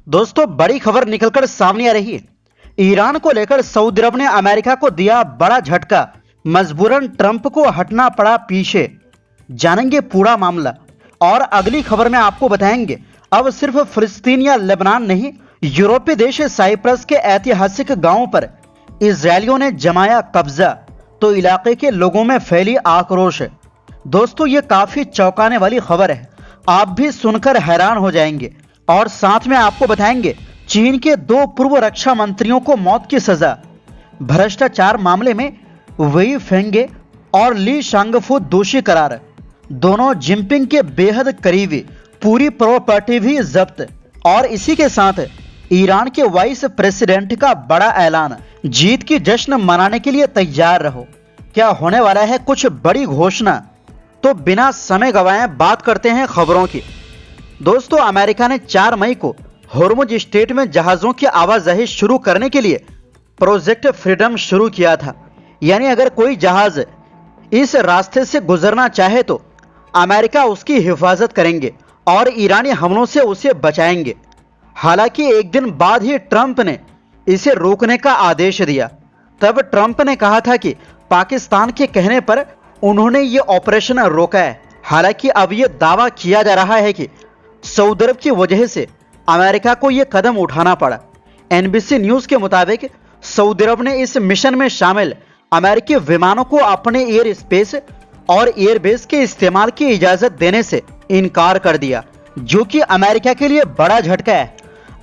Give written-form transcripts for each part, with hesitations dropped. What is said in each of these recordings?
दोस्तों, बड़ी खबर निकलकर सामने आ रही है। ईरान को लेकर सऊदी अरब ने अमेरिका को दिया बड़ा झटका। मजबूरन ट्रंप को हटना पड़ा पीछे। जानेंगे पूरा मामला और अगली खबर में आपको बताएंगे अब सिर्फ फिलिस्तीन या लेबनान नहीं, यूरोपीय देश साइप्रस के ऐतिहासिक गांवों पर इजरायलियों ने जमाया कब्जा, तो इलाके के लोगों में फैली आक्रोश। दोस्तों, ये काफी चौंकाने वाली खबर है, आप भी सुनकर हैरान हो जाएंगे। और साथ में आपको बताएंगे चीन के 2 पूर्व रक्षा मंत्रियों को मौत की सजा। भ्रष्टाचार मामले में वेई फेंगे और ली शांगफू दोषी करार। दोनों जिनपिंग के बेहद करीबी, पूरी प्रॉपर्टी भी जब्त। और इसी के साथ ईरान के वाइस प्रेसिडेंट का बड़ा ऐलान, जीत की जश्न मनाने के लिए तैयार रहो। क्या होने वाला है कुछ बड़ी घोषणा? तो बिना समय गवाए बात करते हैं खबरों की। दोस्तों, अमेरिका ने 4 मई को होर्मुज स्ट्रेट में जहाजों की आवाजाही शुरू करने के लिए प्रोजेक्ट फ्रीडम शुरू किया था। यानी अगर कोई जहाज इस रास्ते से गुजरना चाहे तो अमेरिका उसकी हिफाजत करेंगे और ईरानी हमलों से उसे बचाएंगे। हालांकि एक दिन बाद ही ट्रंप ने इसे रोकने का आदेश दिया। तब ट्रंप ने कहा था कि पाकिस्तान के कहने पर उन्होंने ये ऑपरेशन रोका है। हालांकि अब यह दावा किया जा रहा है कि सऊदी अरब की वजह से अमेरिका को यह कदम उठाना पड़ा। एनबीसी न्यूज के मुताबिक सऊदी अरब ने इस मिशन में शामिल अमेरिकी विमानों को अपने एयर स्पेस और एयरबेस के इस्तेमाल की इजाजत देने से इनकार कर दिया, जो कि अमेरिका के लिए बड़ा झटका है।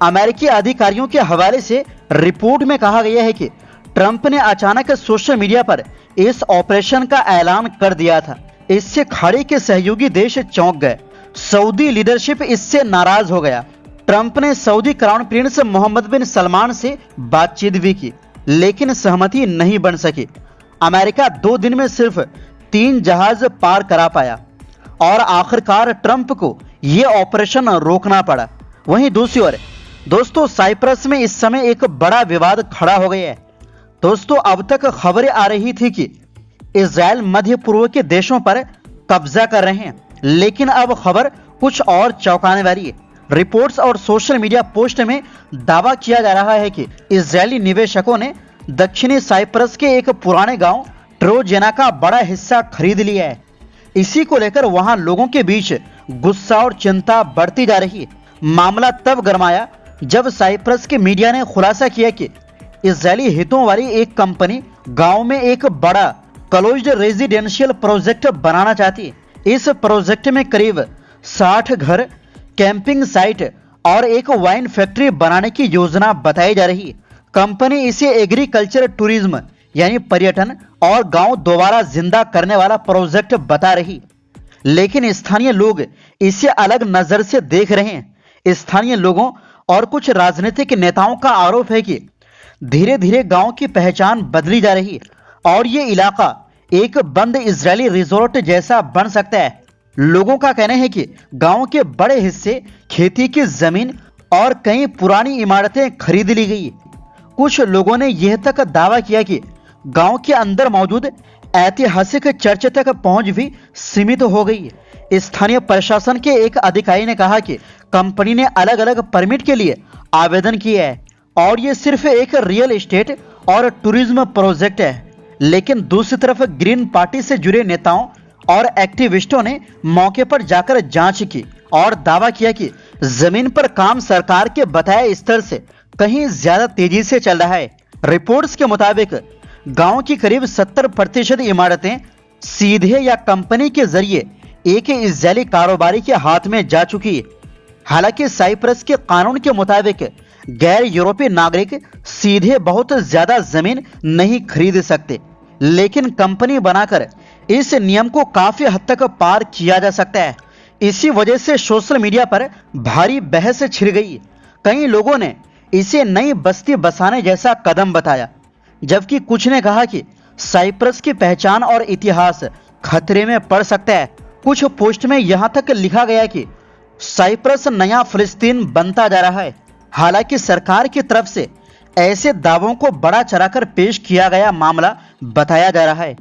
अमेरिकी अधिकारियों के हवाले से रिपोर्ट में कहा गया है कि ट्रंप ने अचानक सोशल मीडिया पर इस ऑपरेशन का ऐलान कर दिया था। इससे खाड़ी के सहयोगी देश चौंक गए। सऊदी लीडरशिप इससे नाराज हो गया। ट्रंप ने सऊदी क्राउन प्रिंस मोहम्मद बिन सलमान से बातचीत भी की, लेकिन सहमति नहीं बन सकी। अमेरिका 2 दिन में सिर्फ 3 जहाज पार करा पाया और आखिरकार ट्रंप को यह ऑपरेशन रोकना पड़ा। वहीं दूसरी ओर दोस्तों, साइप्रस में इस समय एक बड़ा विवाद खड़ा हो गया है। दोस्तों, अब तक खबरें आ रही थी कि इजराइल मध्य पूर्व के देशों पर कब्जा कर रहे हैं, लेकिन अब खबर कुछ और चौंकाने वाली है। रिपोर्ट्स और सोशल मीडिया पोस्ट में दावा किया जा रहा है कि इजरायली निवेशकों ने दक्षिणी साइप्रस के एक पुराने गांव ट्रोजेना का बड़ा हिस्सा खरीद लिया है। इसी को लेकर वहां लोगों के बीच गुस्सा और चिंता बढ़ती जा रही है। मामला तब गरमाया जब साइप्रस के मीडिया ने खुलासा किया कि इजरायली हितों वाली एक कंपनी गांव में एक बड़ा क्लोज्ड रेजिडेंशियल प्रोजेक्ट बनाना चाहती है। इस प्रोजेक्ट में करीब 60 घर, कैंपिंग साइट और एक वाइन फैक्ट्री बनाने की योजना बताई जा रही है। कंपनी इसे एग्रीकल्चर टूरिज्म यानी पर्यटन और गांव दोबारा जिंदा करने वाला प्रोजेक्ट बता रही, लेकिन स्थानीय लोग इसे अलग नजर से देख रहे हैं। स्थानीय लोगों और कुछ राजनीतिक नेताओं का आरोप है कि धीरे धीरे गांव की पहचान बदली जा रही है और ये इलाका एक बंद इजरायली रिजॉर्ट जैसा बन सकता है। लोगों का कहना है कि गांव के बड़े हिस्से खेती की जमीन और कई पुरानी इमारतें खरीद ली गई। कुछ लोगों ने यह तक दावा किया कि गांव के अंदर मौजूद ऐतिहासिक चर्च तक पहुंच भी सीमित हो गई है। स्थानीय प्रशासन के एक अधिकारी ने कहा कि कंपनी ने अलग अलग परमिट के लिए आवेदन किया है और ये सिर्फ एक रियल एस्टेट और टूरिज्म प्रोजेक्ट है। लेकिन दूसरी तरफ ग्रीन पार्टी से जुड़े नेताओं और एक्टिविस्टों ने मौके पर जाकर जांच की और दावा किया कि जमीन पर काम सरकार के बताए स्तर से कहीं ज्यादा तेजी से चल रहा है। रिपोर्ट्स के मुताबिक गांव की करीब 70% इमारतें सीधे या कंपनी के जरिए एक इजरायली कारोबारी के हाथ में जा चुकी है। हालांकि साइप्रस के कानून के मुताबिक गैर यूरोपीय नागरिक सीधे बहुत ज्यादा जमीन नहीं खरीद सकते, लेकिन कंपनी बनाकर इस नियम को काफी हद तक पार किया जा सकता है। इसी वजह से सोशल मीडिया पर भारी बहस छिड़ गई। कई लोगों ने इसे नई बस्ती बसाने जैसा कदम बताया, जबकि कुछ ने कहा कि साइप्रस की पहचान और इतिहास खतरे में पड़ सकता है। कुछ पोस्ट में यहां तक लिखा गया कि साइप्रस नया फिलिस्तीन बनता जा रहा है। हालांकि सरकार की तरफ से ऐसे दावों को बड़ा चढ़ाकर पेश किया गया मामला बताया जा रहा है।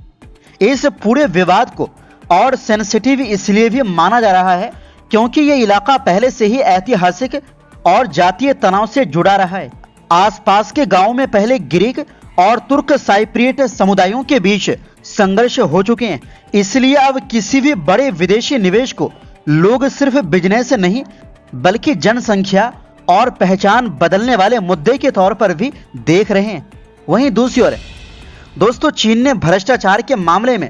इस पूरे विवाद को और सेंसिटिव इसलिए भी माना जा रहा है क्योंकि ये इलाका पहले से ही ऐतिहासिक और जातीय तनाव से जुड़ा रहा है। आसपास के गांवों में पहले ग्रीक और तुर्क साइप्रियट समुदायों के बीच संघर्ष हो चुके हैं, इसलिए अब किसी भी बड़े विदेशी निवेश को लोग सिर्फ बिजनेस नहीं बल्कि जनसंख्या और पहचान बदलने वाले मुद्दे के तौर पर भी देख रहे हैं। वहीं दूसरी ओर दोस्तों, चीन ने भ्रष्टाचार के मामले में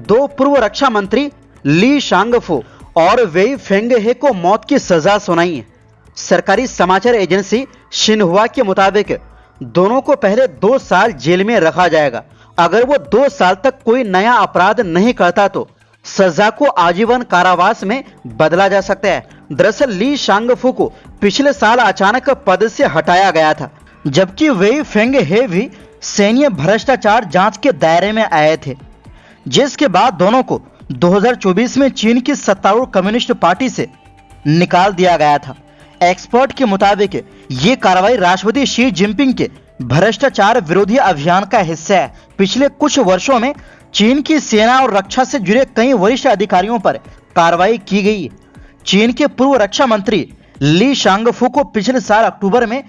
2 पूर्व रक्षा मंत्री ली शांगफो और वेई फेंगहे को मौत की सजा सुनाई है। सरकारी समाचार एजेंसी शिन्हुआ के मुताबिक दोनों को पहले 2 साल जेल में रखा जाएगा। अगर वो 2 साल तक कोई नया अपराध नहीं करता तो सजा को आजीवन कारावास में बदला जा सकता है। दरअसल ली शांगफू को पिछले साल अचानक पद से हटाया गया था, जबकि वेई फेंगहे भी सैन्य भ्रष्टाचार जांच के दायरे में आए थे, जिसके बाद दोनों को 2024 में चीन की सत्तारूढ़ कम्युनिस्ट पार्टी से निकाल दिया गया था। एक्सपर्ट के मुताबिक ये कार्रवाई राष्ट्रपति शी जिनपिंग के भ्रष्टाचार विरोधी अभियान का हिस्सा है। पिछले कुछ वर्षों में चीन की सेना और रक्षा से जुड़े कई वरिष्ठ अधिकारियों पर कार्रवाई की गई। चीन के पूर्व रक्षा मंत्री ली शांगफू को पिछले साल अक्टूबर में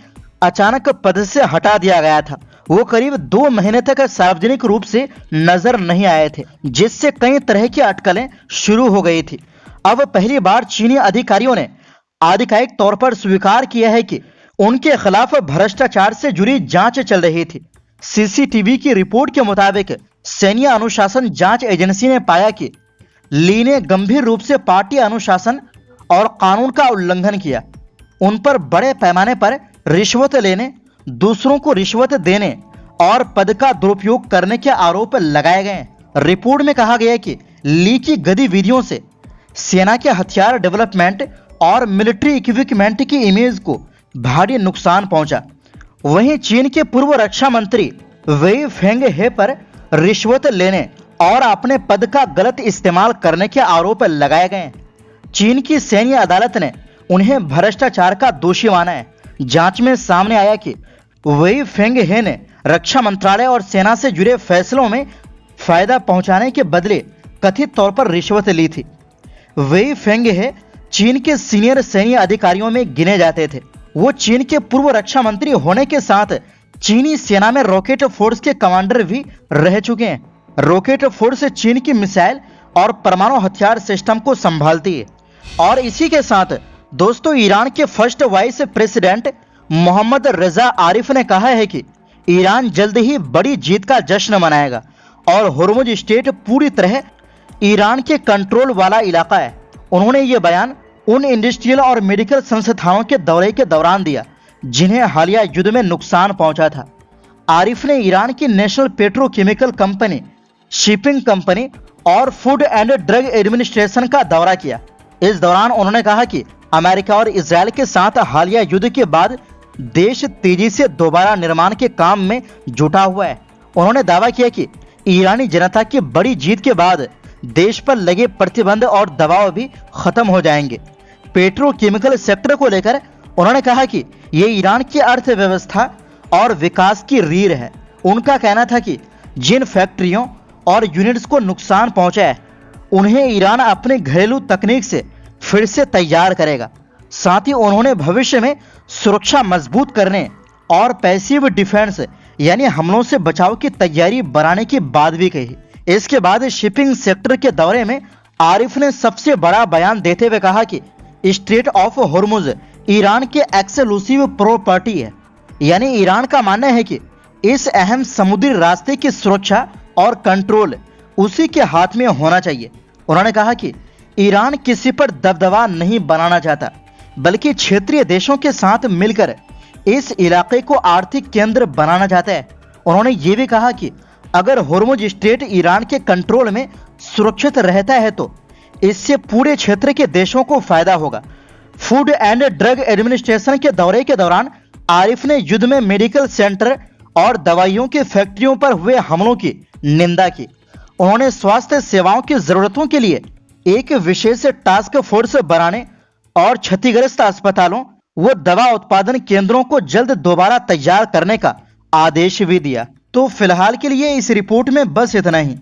अचानक पद से हटा दिया गया था। वो करीब 2 महीने तक सार्वजनिक रूप से नजर नहीं आए थे, जिससे कई तरह की अटकलें शुरू हो गई थी। अब पहली बार चीनी अधिकारियों ने आधिकारिक तौर पर स्वीकार किया है कि उनके खिलाफ भ्रष्टाचार से जुड़ी जांच चल रही थी। सीसीटीवी की रिपोर्ट के मुताबिक सैन्य अनुशासन जांच एजेंसी ने पाया कि ली ने गंभीर रूप से पार्टी अनुशासन और कानून का उल्लंघन किया। उन पर बड़े पैमाने पर रिश्वत लेने, दूसरों को रिश्वत देने और पद का दुरुपयोग करने के आरोप लगाए गए। रिपोर्ट में कहा गया कि ली की गतिविधियों से सेना के हथियार डेवलपमेंट और मिलिट्री इक्विपमेंट की इमेज को भारी नुकसान पहुंचा। वहीं चीन के पूर्व रक्षा मंत्री वेई फेंगहे पर रिश्वत लेने और अपने पद का गलत इस्तेमाल करने के आरोप लगाए गए। चीन की सैन्य अदालत ने उन्हें भ्रष्टाचार का दोषी माना है। जांच में सामने आया कि वेई फेंगहे ने रक्षा मंत्रालय और सेना से जुड़े फैसलों में फायदा पहुंचाने के बदले कथित तौर पर रिश्वत ली थी। वेई फेंगहे चीन के सीनियर सैन्य अधिकारियों में गिने जाते थे। वो चीन के पूर्व रक्षा मंत्री होने के साथ चीनी सेना में रॉकेट फोर्स के कमांडर भी रह चुके हैं। रॉकेट फोर्स चीन की मिसाइल और परमाणु हथियार सिस्टम को संभालती है। और इसी के साथ दोस्तों, ईरान के फर्स्ट वाइस प्रेसिडेंट मोहम्मद रजा आरिफ ने कहा है कि ईरान जल्द ही बड़ी जीत का जश्न मनाएगा और होर्मुज स्ट्रेट पूरी तरह ईरान के कंट्रोल वाला इलाका है। उन्होंने ये बयान उन इंडस्ट्रियल और मेडिकल संस्थानों के दौरे के दौरान दिया जिन्हें हालिया युद्ध में नुकसान पहुंचा था। आरिफ ने ईरान की national petrochemical company, shipping company और फूड एंड ड्रग एडमिनिस्ट्रेशन का दौरा किया। इस दौरान उन्होंने कहा कि अमेरिका और इजरायल के साथ हालिया युद्ध के बाद देश तेजी से दोबारा निर्माण के काम में जुटा हुआ है। उन्होंने दावा किया कि ईरानी जनता की बड़ी जीत के बाद देश पर लगे प्रतिबंध और दबाव भी खत्म हो जाएंगे। पेट्रोकेमिकल सेक्टर को लेकर उन्होंने कहा कि ये ईरान की अर्थव्यवस्था और विकास की रीढ़ है। उनका कहना था कि जिन फैक्ट्रियों और यूनिट्स को नुकसान पहुंचा है उन्हें ईरान अपने घरेलू तकनीक से फिर से तैयार करेगा। साथ ही उन्होंने भविष्य में सुरक्षा मजबूत करने और पैसिव डिफेंस यानी हमलों से बचाव की तैयारी बनाने की बात भी कही। इसके बाद शिपिंग सेक्टर के दौरे में आरिफ ने सबसे बड़ा बयान देते हुए कहा कि स्ट्रेट ऑफ होर्मुज ईरान के एक्सक्लूसिव प्रॉपर्टी है। यानी ईरान का मानना है कि इस अहम समुद्री रास्ते की सुरक्षा और कंट्रोल उसी के हाथ में होना चाहिए। उन्होंने कहा कि ईरान किसी पर दबदबा नहीं बनाना चाहता बल्कि क्षेत्रीय देशों के साथ मिलकर इस इलाके को आर्थिक केंद्र बनाना चाहता है। उन्होंने ये भी कहा कि अगर होर्मुज स्ट्रेट ईरान के कंट्रोल में सुरक्षित रहता है तो इससे पूरे क्षेत्र के देशों को फायदा होगा। फूड एंड ड्रग एडमिनिस्ट्रेशन के दौरे के दौरान आरिफ ने युद्ध में मेडिकल सेंटर और दवाइयों की फैक्ट्रियों पर हुए हमलों की निंदा की। उन्होंने स्वास्थ्य सेवाओं की जरूरतों के लिए एक विशेष टास्क फोर्स बनाने और क्षतिग्रस्त अस्पतालों व दवा उत्पादन केंद्रों को जल्द दोबारा तैयार करने का आदेश भी दिया। तो फिलहाल के लिए इस रिपोर्ट में बस इतना ही।